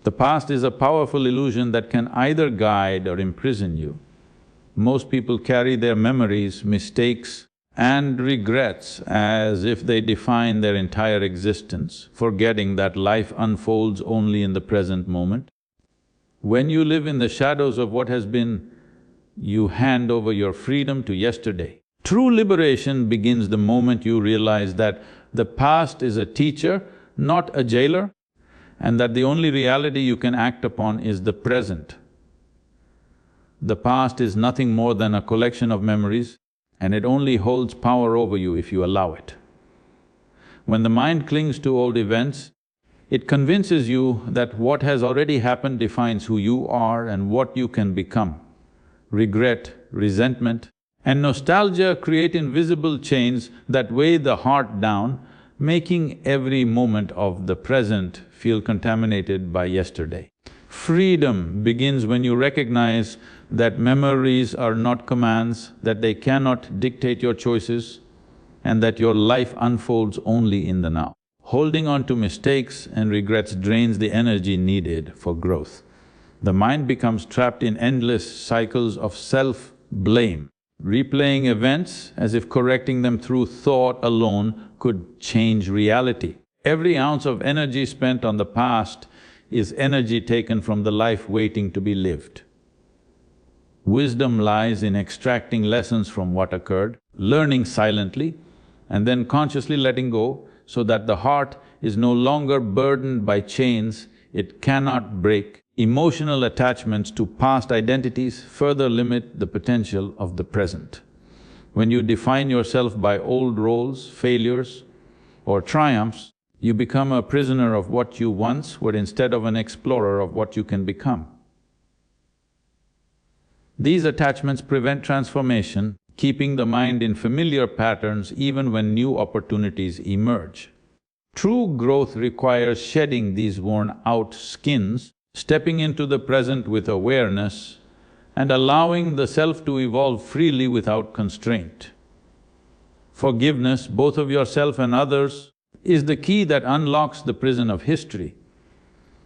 The past is a powerful illusion that can either guide or imprison you. Most people carry their memories, mistakes and regrets as if they define their entire existence, forgetting that life unfolds only in the present moment. When you live in the shadows of what has been, you hand over your freedom to yesterday. True liberation begins the moment you realize that the past is a teacher, not a jailer, and that the only reality you can act upon is the present. The past is nothing more than a collection of memories, and it only holds power over you if you allow it. When the mind clings to old events, it convinces you that what has already happened defines who you are and what you can become. Regret, resentment and nostalgia create invisible chains that weigh the heart down, making every moment of the present feel contaminated by yesterday. Freedom begins when you recognize that memories are not commands, that they cannot dictate your choices, and that your life unfolds only in the now. Holding on to mistakes and regrets drains the energy needed for growth. The mind becomes trapped in endless cycles of self-blame, replaying events as if correcting them through thought alone could change reality. Every ounce of energy spent on the past is energy taken from the life waiting to be lived. Wisdom lies in extracting lessons from what occurred, learning silently, and then consciously letting go so that the heart is no longer burdened by chains it cannot break. Emotional attachments to past identities further limit the potential of the present. When you define yourself by old roles, failures or triumphs, you become a prisoner of what you once were instead of an explorer of what you can become. These attachments prevent transformation, keeping the mind in familiar patterns even when new opportunities emerge. True growth requires shedding these worn-out skins, stepping into the present with awareness, and allowing the self to evolve freely without constraint. Forgiveness, both of yourself and others, is the key that unlocks the prison of history.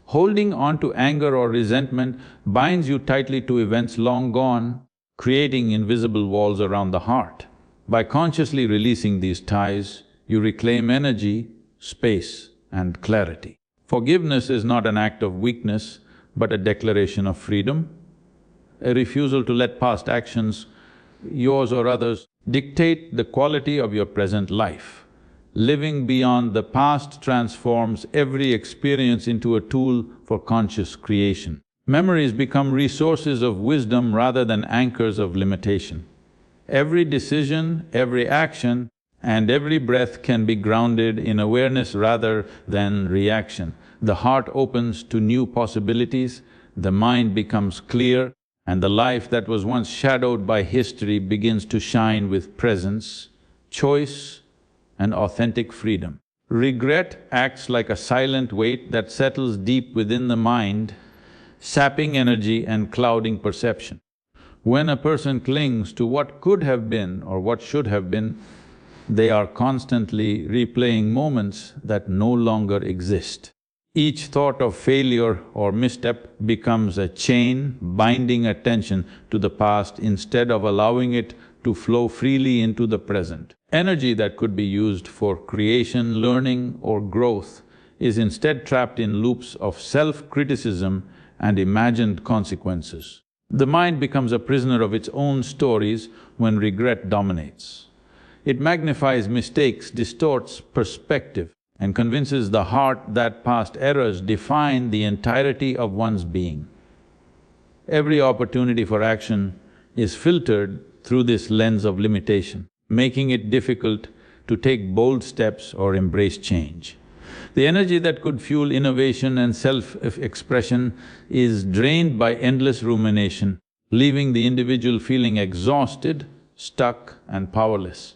Holding on to anger or resentment binds you tightly to events long gone, creating invisible walls around the heart. By consciously releasing these ties, you reclaim energy, space and clarity. Forgiveness is not an act of weakness, but a declaration of freedom, a refusal to let past actions, yours or others, dictate the quality of your present life. Living beyond the past transforms every experience into a tool for conscious creation. Memories become resources of wisdom rather than anchors of limitation. Every decision, every action and every breath can be grounded in awareness rather than reaction. The heart opens to new possibilities, the mind becomes clear, and the life that was once shadowed by history begins to shine with presence, choice and authentic freedom. Regret acts like a silent weight that settles deep within the mind, sapping energy and clouding perception. When a person clings to what could have been or what should have been, they are constantly replaying moments that no longer exist. Each thought of failure or misstep becomes a chain binding attention to the past instead of allowing it to flow freely into the present. Energy that could be used for creation, learning or growth is instead trapped in loops of self-criticism and imagined consequences. The mind becomes a prisoner of its own stories when regret dominates. It magnifies mistakes, distorts perspective, and convinces the heart that past errors define the entirety of one's being. Every opportunity for action is filtered through this lens of limitation, making it difficult to take bold steps or embrace change. The energy that could fuel innovation and self-expression is drained by endless rumination, leaving the individual feeling exhausted, stuck and powerless.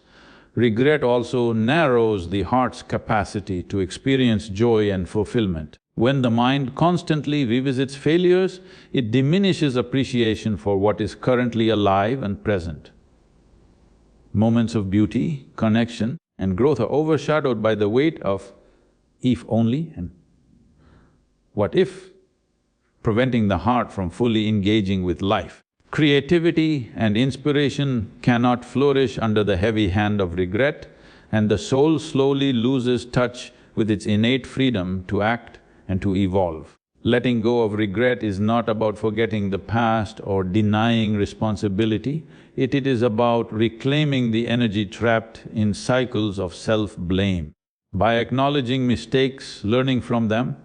Regret also narrows the heart's capacity to experience joy and fulfillment. When the mind constantly revisits failures, it diminishes appreciation for what is currently alive and present. Moments of beauty, connection and growth are overshadowed by the weight of if only and what if. preventing the heart from fully engaging with life. Creativity and inspiration cannot flourish under the heavy hand of regret, and the soul slowly loses touch with its innate freedom to act and to evolve. Letting go of regret is not about forgetting the past or denying responsibility, it is about reclaiming the energy trapped in cycles of self-blame. By acknowledging mistakes, learning from them,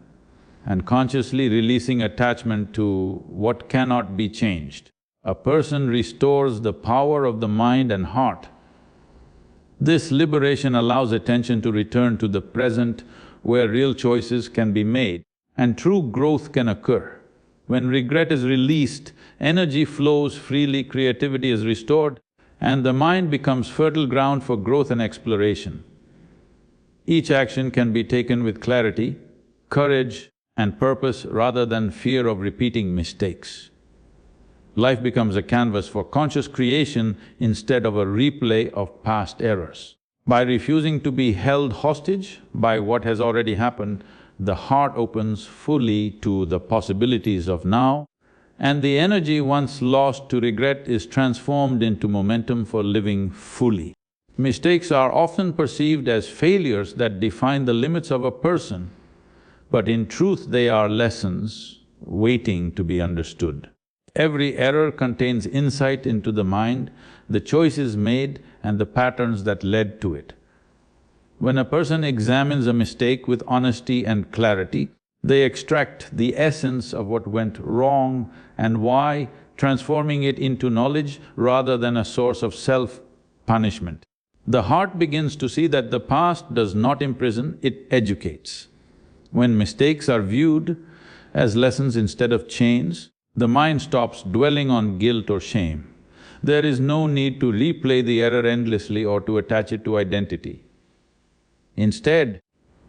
and consciously releasing attachment to what cannot be changed, a person restores the power of the mind and heart. This liberation allows attention to return to the present, where real choices can be made and true growth can occur. When regret is released, energy flows freely, creativity is restored, and the mind becomes fertile ground for growth and exploration. Each action can be taken with clarity, courage, and purpose rather than fear of repeating mistakes. Life becomes a canvas for conscious creation instead of a replay of past errors. By refusing to be held hostage by what has already happened, the heart opens fully to the possibilities of now, and the energy once lost to regret is transformed into momentum for living fully. Mistakes are often perceived as failures that define the limits of a person, but in truth they are lessons waiting to be understood. Every error contains insight into the mind, the choices made and the patterns that led to it. When a person examines a mistake with honesty and clarity, they extract the essence of what went wrong and why, transforming it into knowledge rather than a source of self-punishment. The heart begins to see that the past does not imprison, it educates. When mistakes are viewed as lessons instead of chains, the mind stops dwelling on guilt or shame. There is no need to replay the error endlessly or to attach it to identity. Instead,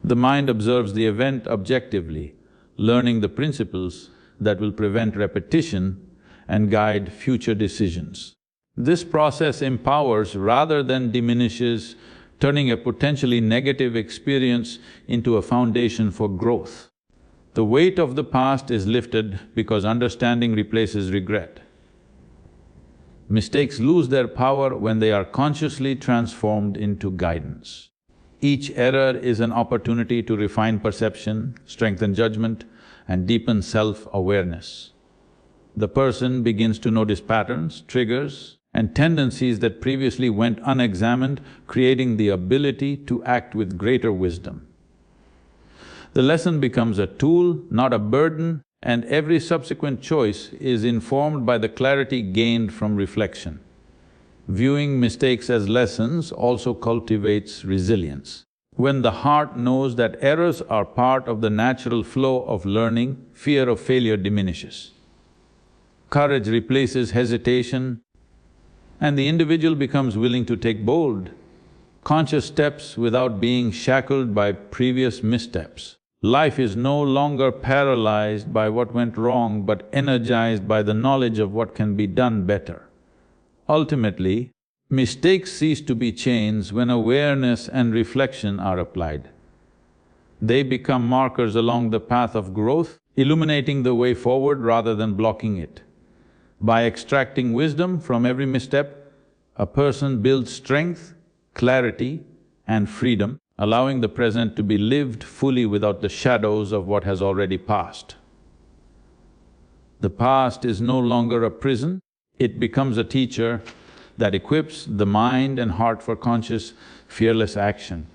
the mind observes the event objectively, learning the principles that will prevent repetition and guide future decisions. This process empowers rather than diminishes, turning a potentially negative experience into a foundation for growth. The weight of the past is lifted because understanding replaces regret. Mistakes lose their power when they are consciously transformed into guidance. Each error is an opportunity to refine perception, strengthen judgment, and deepen self-awareness. The person begins to notice patterns, triggers, and tendencies that previously went unexamined, creating the ability to act with greater wisdom. The lesson becomes a tool, not a burden, and every subsequent choice is informed by the clarity gained from reflection. Viewing mistakes as lessons also cultivates resilience. When the heart knows that errors are part of the natural flow of learning, fear of failure diminishes. Courage replaces hesitation, and the individual becomes willing to take bold, conscious steps without being shackled by previous missteps. Life is no longer paralyzed by what went wrong, but energized by the knowledge of what can be done better. Ultimately, mistakes cease to be chains when awareness and reflection are applied. They become markers along the path of growth, illuminating the way forward rather than blocking it. By extracting wisdom from every misstep, a person builds strength, clarity, and freedom, allowing the present to be lived fully without the shadows of what has already passed. The past is no longer a prison, it becomes a teacher that equips the mind and heart for conscious, fearless action.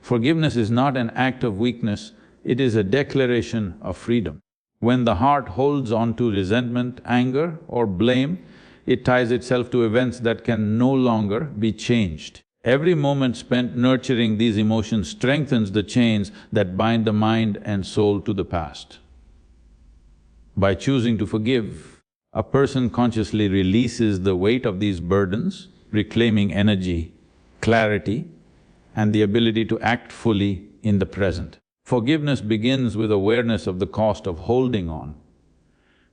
Forgiveness is not an act of weakness, it is a declaration of freedom. When the heart holds on to resentment, anger, or blame, it ties itself to events that can no longer be changed. Every moment spent nurturing these emotions strengthens the chains that bind the mind and soul to the past. By choosing to forgive, a person consciously releases the weight of these burdens, reclaiming energy, clarity, and the ability to act fully in the present. Forgiveness begins with awareness of the cost of holding on.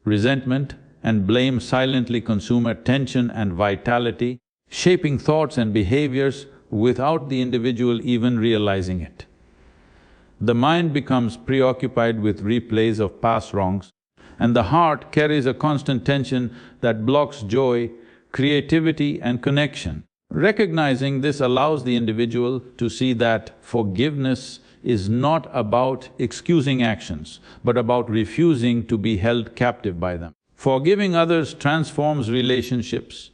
Resentment and blame silently consume attention and vitality, shaping thoughts and behaviors without the individual even realizing it. The mind becomes preoccupied with replays of past wrongs, and the heart carries a constant tension that blocks joy, creativity and connection. Recognizing this allows the individual to see that forgiveness is not about excusing actions, but about refusing to be held captive by them. Forgiving others transforms relationships,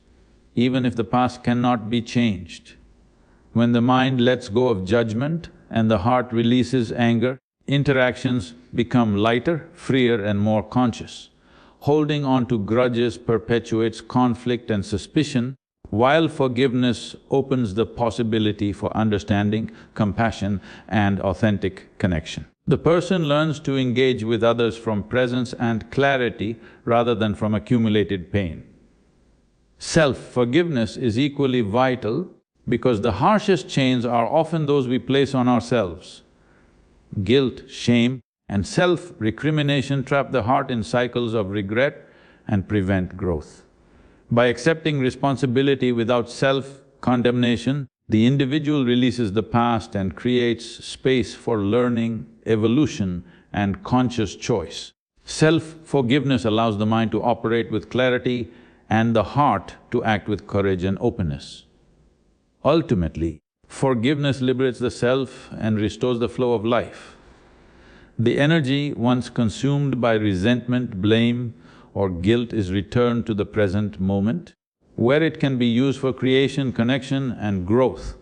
even if the past cannot be changed. When the mind lets go of judgment and the heart releases anger, interactions become lighter, freer and more conscious. Holding on to grudges perpetuates conflict and suspicion, while forgiveness opens the possibility for understanding, compassion and authentic connection. The person learns to engage with others from presence and clarity rather than from accumulated pain. Self-forgiveness is equally vital because the harshest chains are often those we place on ourselves. Guilt, shame and self-recrimination trap the heart in cycles of regret and prevent growth. By accepting responsibility without self-condemnation, the individual releases the past and creates space for learning, evolution and conscious choice. Self-forgiveness allows the mind to operate with clarity and the heart to act with courage and openness. Ultimately, forgiveness liberates the self and restores the flow of life. The energy once consumed by resentment, blame or guilt is returned to the present moment, where it can be used for creation, connection and growth.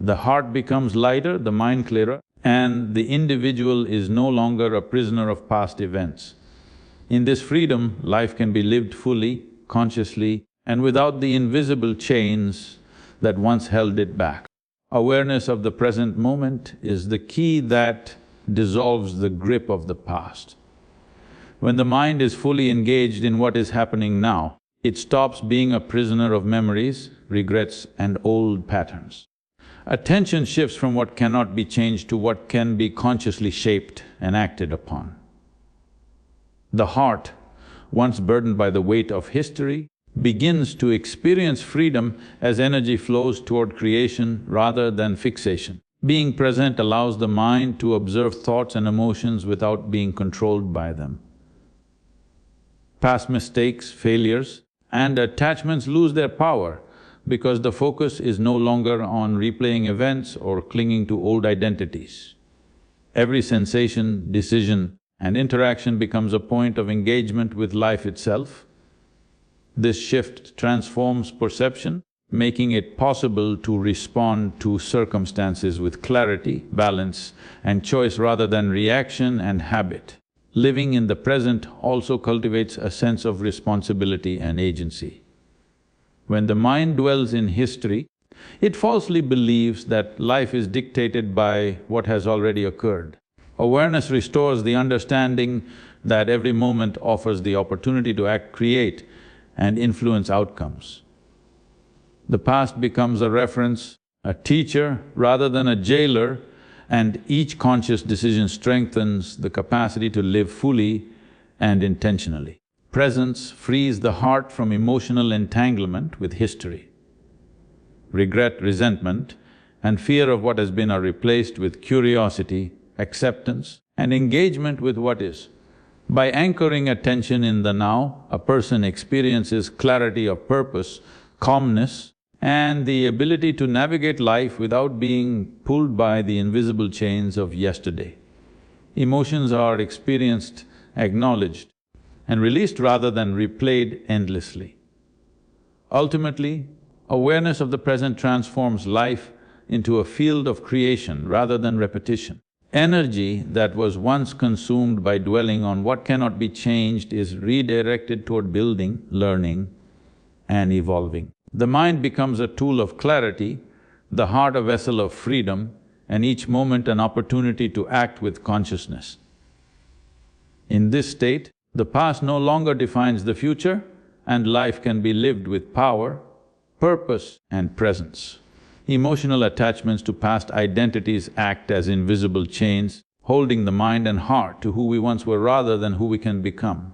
The heart becomes lighter, the mind clearer, and the individual is no longer a prisoner of past events. In this freedom, life can be lived fully, consciously, and without the invisible chains that once held it back. Awareness of the present moment is the key that dissolves the grip of the past. When the mind is fully engaged in what is happening now, it stops being a prisoner of memories, regrets and old patterns. Attention shifts from what cannot be changed to what can be consciously shaped and acted upon. The heart, once burdened by the weight of history, begins to experience freedom as energy flows toward creation rather than fixation. Being present allows the mind to observe thoughts and emotions without being controlled by them. Past mistakes, failures and attachments lose their power because the focus is no longer on replaying events or clinging to old identities. Every sensation, decision and interaction becomes a point of engagement with life itself. This shift transforms perception, making it possible to respond to circumstances with clarity, balance and choice rather than reaction and habit. Living in the present also cultivates a sense of responsibility and agency. When the mind dwells in history, it falsely believes that life is dictated by what has already occurred. Awareness restores the understanding that every moment offers the opportunity to act, create and influence outcomes. The past becomes a reference, a teacher rather than a jailer, and each conscious decision strengthens the capacity to live fully and intentionally. Presence frees the heart from emotional entanglement with history. Regret, resentment and fear of what has been are replaced with curiosity, acceptance and engagement with what is. By anchoring attention in the now, a person experiences clarity of purpose, calmness and the ability to navigate life without being pulled by the invisible chains of yesterday. Emotions are experienced, acknowledged and released rather than replayed endlessly. Ultimately, awareness of the present transforms life into a field of creation rather than repetition. Energy that was once consumed by dwelling on what cannot be changed is redirected toward building, learning and evolving. The mind becomes a tool of clarity, the heart a vessel of freedom, and each moment an opportunity to act with consciousness. In this state, the past no longer defines the future and life can be lived with power, purpose and presence. Emotional attachments to past identities act as invisible chains, holding the mind and heart to who we once were rather than who we can become.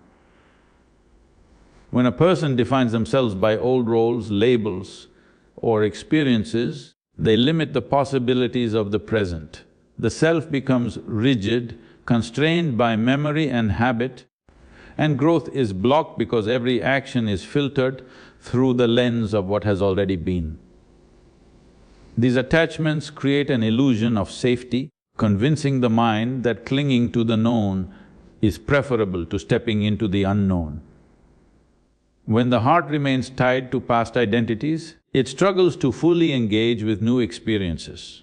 When a person defines themselves by old roles, labels or experiences, they limit the possibilities of the present. The self becomes rigid, constrained by memory and habit, and growth is blocked because every action is filtered through the lens of what has already been. These attachments create an illusion of safety, convincing the mind that clinging to the known is preferable to stepping into the unknown. When the heart remains tied to past identities, it struggles to fully engage with new experiences.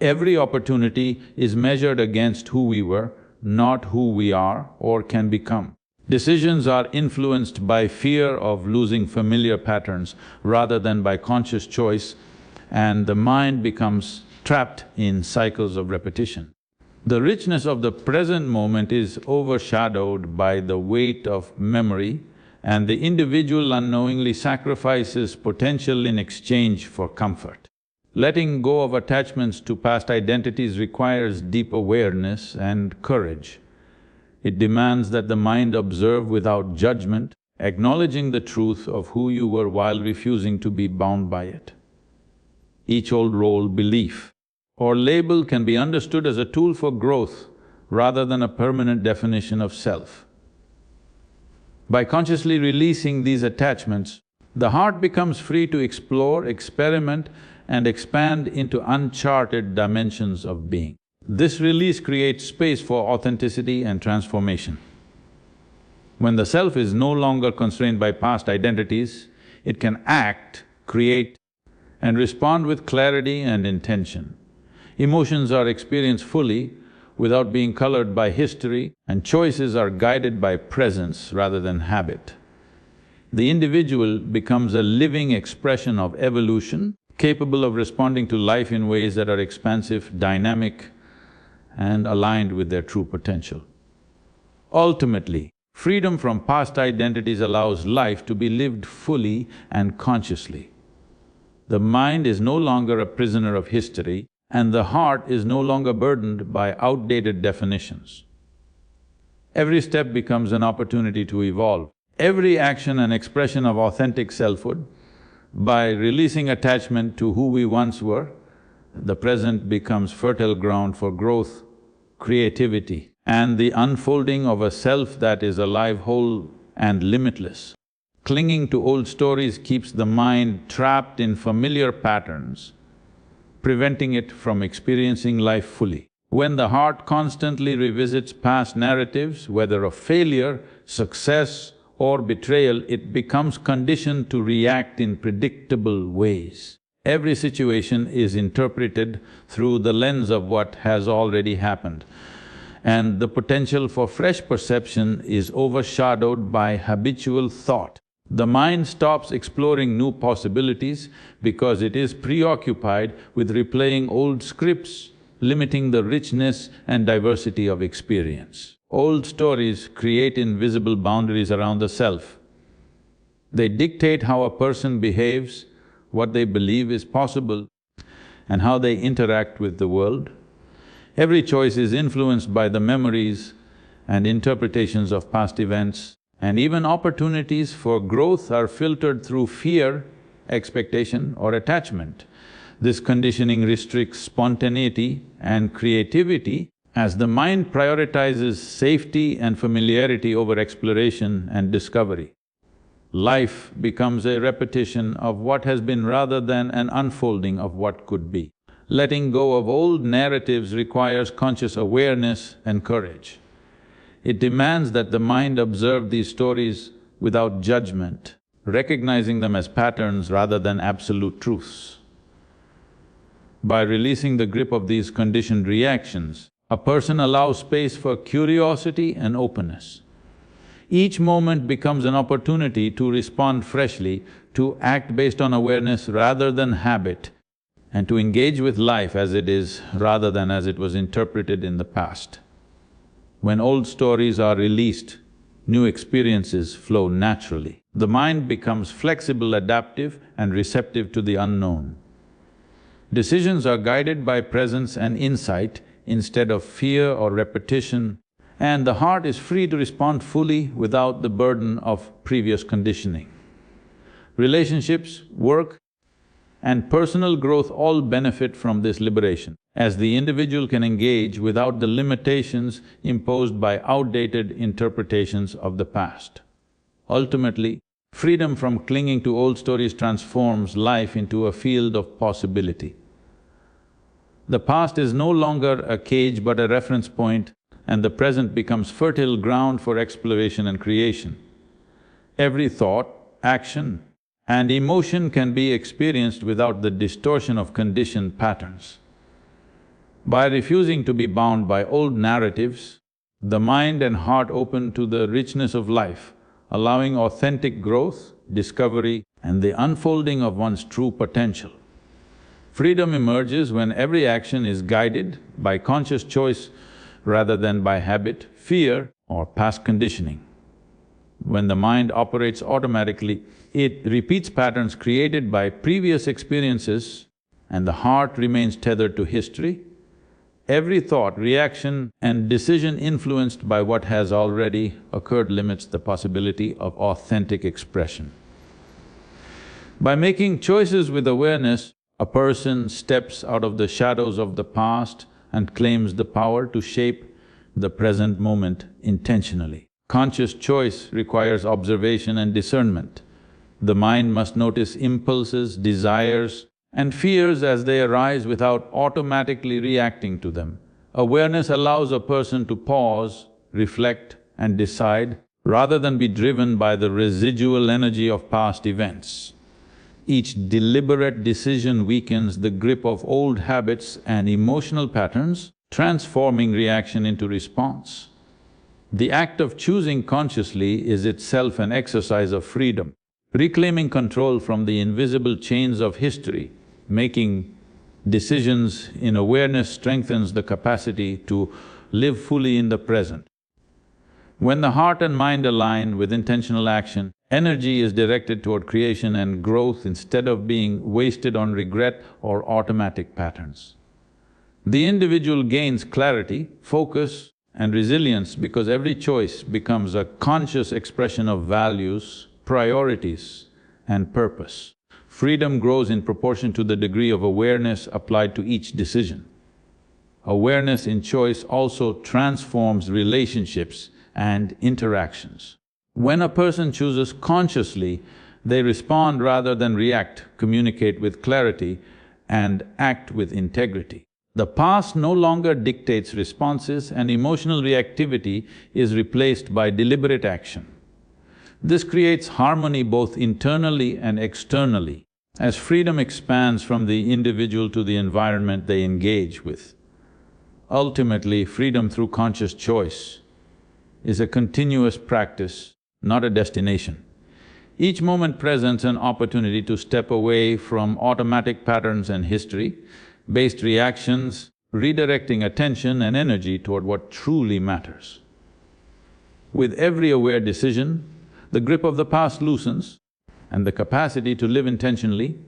Every opportunity is measured against who we were, not who we are or can become. Decisions are influenced by fear of losing familiar patterns rather than by conscious choice, and the mind becomes trapped in cycles of repetition. The richness of the present moment is overshadowed by the weight of memory, and the individual unknowingly sacrifices potential in exchange for comfort. Letting go of attachments to past identities requires deep awareness and courage. It demands that the mind observe without judgment, acknowledging the truth of who you were while refusing to be bound by it. Each old role, belief, or label can be understood as a tool for growth rather than a permanent definition of self. By consciously releasing these attachments, the heart becomes free to explore, experiment, and expand into uncharted dimensions of being. This release creates space for authenticity and transformation. When the self is no longer constrained by past identities, it can act, create, and respond with clarity and intention. Emotions are experienced fully without being colored by history, and choices are guided by presence rather than habit. The individual becomes a living expression of evolution, capable of responding to life in ways that are expansive, dynamic, and aligned with their true potential. Ultimately, freedom from past identities allows life to be lived fully and consciously. The mind is no longer a prisoner of history, and the heart is no longer burdened by outdated definitions. Every step becomes an opportunity to evolve. Every action and expression of authentic selfhood. By releasing attachment to who we once were, the present becomes fertile ground for growth, creativity, and the unfolding of a self that is alive, whole, and limitless. Clinging to old stories keeps the mind trapped in familiar patterns, preventing it from experiencing life fully. When the heart constantly revisits past narratives, whether of failure, success, or betrayal, it becomes conditioned to react in predictable ways. Every situation is interpreted through the lens of what has already happened, and the potential for fresh perception is overshadowed by habitual thought. The mind stops exploring new possibilities because it is preoccupied with replaying old scripts, limiting the richness and diversity of experience. Old stories create invisible boundaries around the self. They dictate how a person behaves, what they believe is possible, and how they interact with the world. Every choice is influenced by the memories and interpretations of past events, and even opportunities for growth are filtered through fear, expectation, or attachment. This conditioning restricts spontaneity and creativity as the mind prioritizes safety and familiarity over exploration and discovery. Life becomes a repetition of what has been rather than an unfolding of what could be. Letting go of old narratives requires conscious awareness and courage. It demands that the mind observe these stories without judgment, recognizing them as patterns rather than absolute truths. By releasing the grip of these conditioned reactions, a person allows space for curiosity and openness. Each moment becomes an opportunity to respond freshly, to act based on awareness rather than habit, and to engage with life as it is rather than as it was interpreted in the past. When old stories are released, new experiences flow naturally. The mind becomes flexible, adaptive, and receptive to the unknown. Decisions are guided by presence and insight instead of fear or repetition, and the heart is free to respond fully without the burden of previous conditioning. Relationships, work, and personal growth all benefit from this liberation, as the individual can engage without the limitations imposed by outdated interpretations of the past. Ultimately, freedom from clinging to old stories transforms life into a field of possibility. The past is no longer a cage but a reference point, and the present becomes fertile ground for exploration and creation. Every thought, action, and emotion can be experienced without the distortion of conditioned patterns. By refusing to be bound by old narratives, the mind and heart open to the richness of life, allowing authentic growth, discovery, and the unfolding of one's true potential. Freedom emerges when every action is guided by conscious choice rather than by habit, fear, or past conditioning. When the mind operates automatically, it repeats patterns created by previous experiences and the heart remains tethered to history. Every thought, reaction, and decision influenced by what has already occurred limits the possibility of authentic expression. By making choices with awareness, a person steps out of the shadows of the past and claims the power to shape the present moment intentionally. Conscious choice requires observation and discernment. The mind must notice impulses, desires, and fears as they arise without automatically reacting to them. Awareness allows a person to pause, reflect, and decide rather than be driven by the residual energy of past events. Each deliberate decision weakens the grip of old habits and emotional patterns, transforming reaction into response. The act of choosing consciously is itself an exercise of freedom. Reclaiming control from the invisible chains of history, making decisions in awareness strengthens the capacity to live fully in the present. When the heart and mind align with intentional action, energy is directed toward creation and growth instead of being wasted on regret or automatic patterns. The individual gains clarity, focus, and resilience because every choice becomes a conscious expression of values, priorities, and purpose. Freedom grows in proportion to the degree of awareness applied to each decision. Awareness in choice also transforms relationships and interactions. When a person chooses consciously, they respond rather than react, communicate with clarity, and act with integrity. The past no longer dictates responses and emotional reactivity is replaced by deliberate action. This creates harmony both internally and externally, as freedom expands from the individual to the environment they engage with. Ultimately, freedom through conscious choice is a continuous practice, not a destination. Each moment presents an opportunity to step away from automatic patterns and history-based reactions, redirecting attention and energy toward what truly matters. With every aware decision, the grip of the past loosens and the capacity to live intentionally,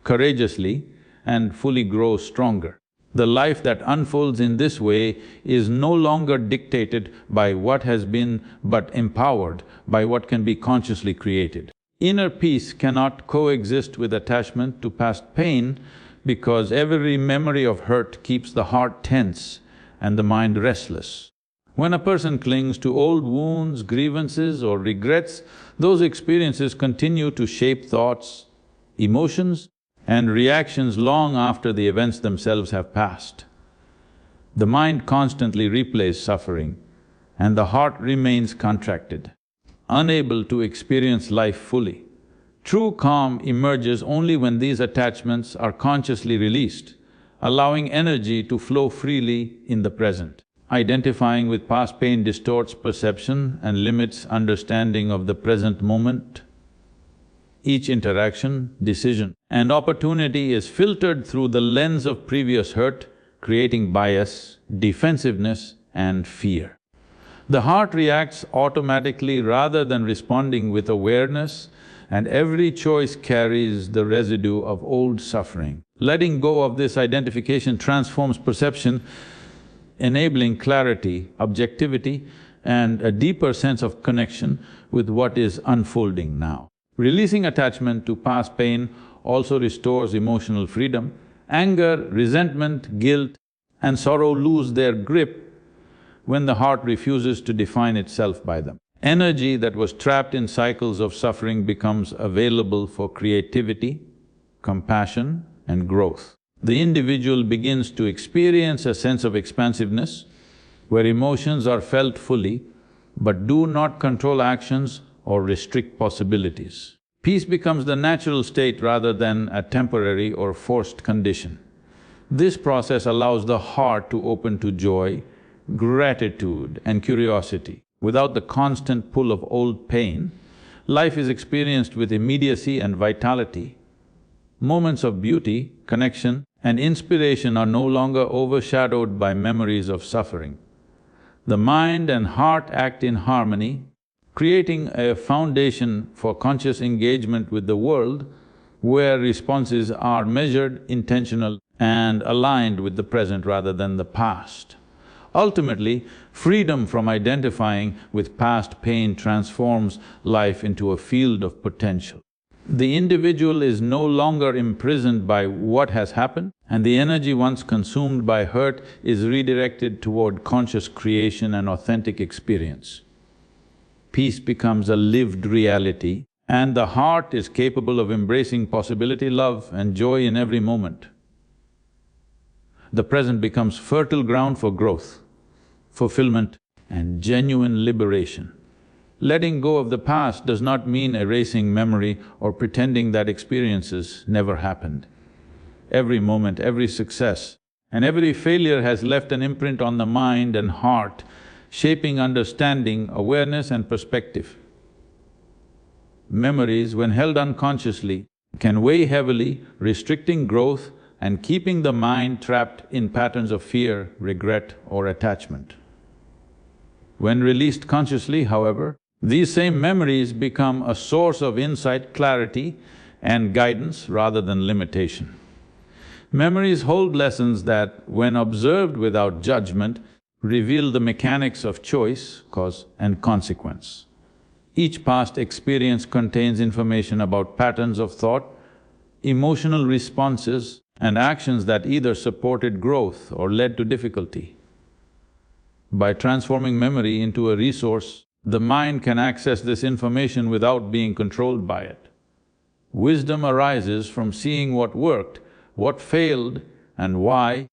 courageously, and fully grows stronger. The life that unfolds in this way is no longer dictated by what has been but empowered by what can be consciously created. Inner peace cannot coexist with attachment to past pain because every memory of hurt keeps the heart tense and the mind restless. When a person clings to old wounds, grievances, or regrets, those experiences continue to shape thoughts, emotions, and reactions long after the events themselves have passed. The mind constantly replays suffering, and the heart remains contracted, unable to experience life fully. True calm emerges only when these attachments are consciously released, allowing energy to flow freely in the present. Identifying with past pain distorts perception and limits understanding of the present moment. Each interaction, decision, and opportunity is filtered through the lens of previous hurt, creating bias, defensiveness, and fear. The heart reacts automatically rather than responding with awareness, and every choice carries the residue of old suffering. Letting go of this identification transforms perception, enabling clarity, objectivity, and a deeper sense of connection with what is unfolding now. Releasing attachment to past pain also restores emotional freedom. Anger, resentment, guilt, and sorrow lose their grip when the heart refuses to define itself by them. Energy that was trapped in cycles of suffering becomes available for creativity, compassion, and growth. The individual begins to experience a sense of expansiveness, where emotions are felt fully but do not control actions or restrict possibilities. Peace becomes the natural state rather than a temporary or forced condition. This process allows the heart to open to joy, gratitude, and curiosity. Without the constant pull of old pain, life is experienced with immediacy and vitality. Moments of beauty, connection, and inspiration are no longer overshadowed by memories of suffering. The mind and heart act in harmony, creating a foundation for conscious engagement with the world where responses are measured, intentional, and aligned with the present rather than the past. Ultimately, freedom from identifying with past pain transforms life into a field of potential. The individual is no longer imprisoned by what has happened, and the energy once consumed by hurt is redirected toward conscious creation and authentic experience. Peace becomes a lived reality, and the heart is capable of embracing possibility, love, and joy in every moment. The present becomes fertile ground for growth, fulfillment, and genuine liberation. Letting go of the past does not mean erasing memory or pretending that experiences never happened. Every moment, every success, and every failure has left an imprint on the mind and heart, shaping understanding, awareness, and perspective. Memories, when held unconsciously, can weigh heavily, restricting growth and keeping the mind trapped in patterns of fear, regret, or attachment. When released consciously, however, these same memories become a source of insight, clarity, and guidance rather than limitation. Memories hold lessons that, when observed without judgment, reveal the mechanics of choice, cause, and consequence. Each past experience contains information about patterns of thought, emotional responses, and actions that either supported growth or led to difficulty. By transforming memory into a resource, the mind can access this information without being controlled by it. Wisdom arises from seeing what worked, what failed, and why,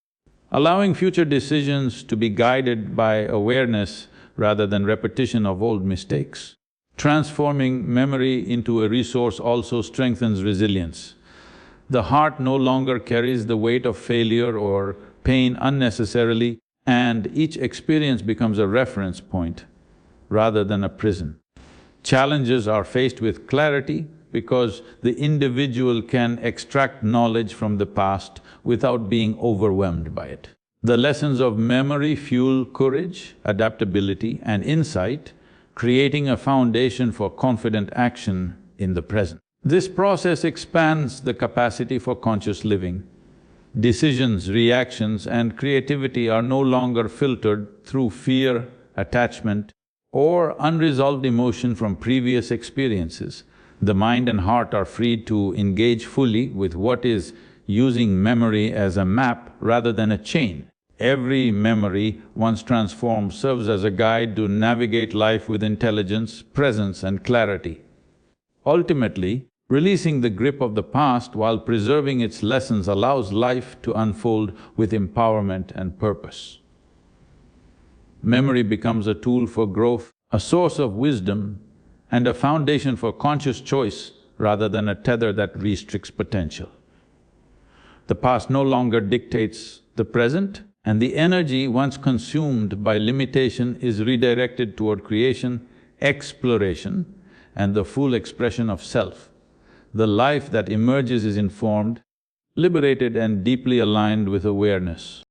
allowing future decisions to be guided by awareness rather than repetition of old mistakes. Transforming memory into a resource also strengthens resilience. The heart no longer carries the weight of failure or pain unnecessarily, and each experience becomes a reference point rather than a prison. Challenges are faced with clarity because the individual can extract knowledge from the past without being overwhelmed by it. The lessons of memory fuel courage, adaptability, and insight, creating a foundation for confident action in the present. This process expands the capacity for conscious living. Decisions, reactions, and creativity are no longer filtered through fear, attachment, or unresolved emotion from previous experiences. The mind and heart are free to engage fully with what is, using memory as a map rather than a chain. Every memory, once transformed, serves as a guide to navigate life with intelligence, presence, and clarity. Ultimately, releasing the grip of the past while preserving its lessons allows life to unfold with empowerment and purpose. Memory becomes a tool for growth, a source of wisdom, and a foundation for conscious choice rather than a tether that restricts potential. The past no longer dictates the present, and the energy once consumed by limitation is redirected toward creation, exploration, and the full expression of self. The life that emerges is informed, liberated, and deeply aligned with awareness.